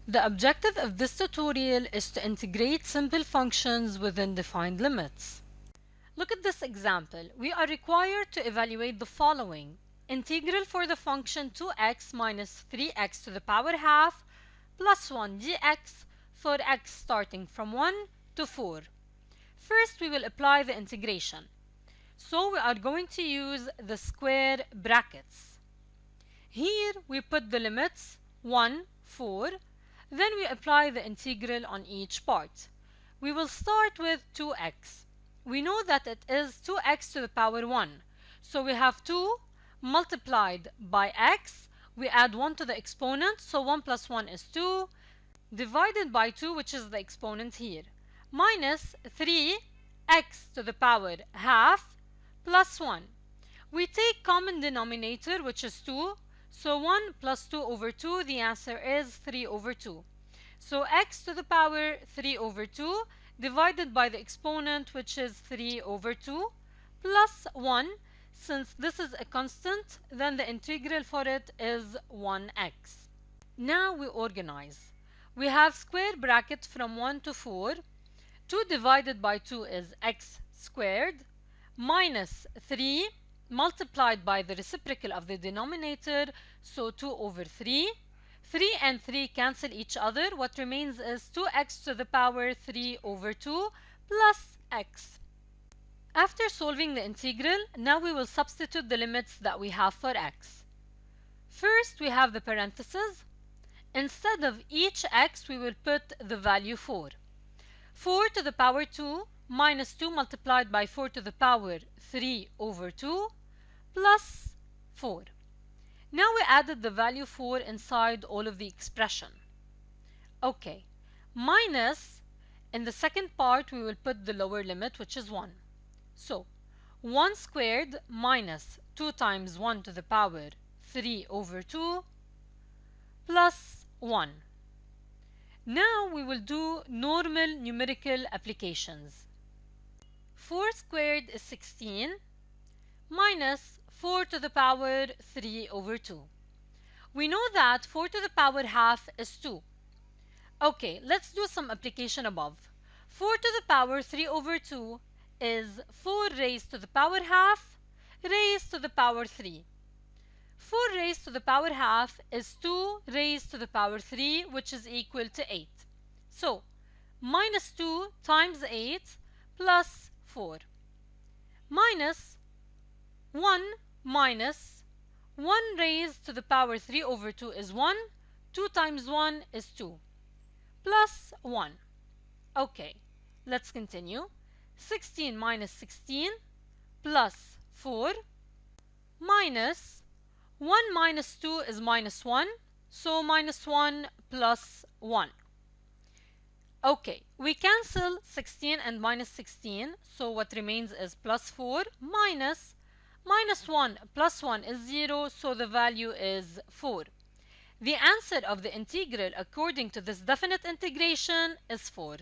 The objective of this tutorial is to integrate simple functions within defined limits. Look at this example. We are required to evaluate the following. Integral for the function 2x minus 3x to the power half plus 1 dx for x starting from 1 to 4. First, we will apply the integration. So we are going to use the square brackets. Here we put the limits 1, 4. Then we apply the integral on each part. We will start with 2x. We know that it is 2x to the power 1. So we have 2 multiplied by x. We add 1 to the exponent, so 1 plus 1 is 2, divided by 2, which is the exponent here, minus 3x to the power half plus 1. We take common denominator, which is 2, so 1 plus 2 over 2, the answer is 3 over 2. So x to the power 3 over 2 divided by the exponent, which is 3 over 2, plus 1. Since this is a constant, then the integral for it is 1x. Now we organize. We have square bracket from 1 to 4. 2 divided by 2 is x squared, minus 3 multiplied by the reciprocal of the denominator, so 2 over 3. 3 and 3 cancel each other. What remains is 2x to the power 3 over 2 plus x. After solving the integral, now we will substitute the limits that we have for x. First, we have the parentheses. Instead of each x, we will put the value 4. 4 to the power 2 minus 2 multiplied by 4 to the power 3 over 2 plus 4. Now we added the value 4 inside all of the expression. Okay, minus, in the second part we will put the lower limit, which is 1. So 1 squared minus 2 times 1 to the power 3 over 2 plus 1. Now we will do normal numerical applications. 4 squared is 16 minus 4 to the power 3 over 2. We know that 4 to the power half is 2. Okay, let's do some application above. 4 to the power 3 over 2 is 4 raised to the power half raised to the power 3. 4 raised to the power half is 2 raised to the power 3, which is equal to 8. So, minus 2 times 8 plus 4. Minus 1 minus 1 raised to the power 3 over 2 is 1. 2 times 1 is 2. Plus 1. Okay, let's continue. 16 minus 16 plus 4 minus 1 minus 2 is minus 1, so minus 1 plus 1. Okay, we cancel 16 and minus 16, so what remains is plus 4 minus 1 plus 1 is 0, so the value is 4. The answer of the integral according to this definite integration is 4.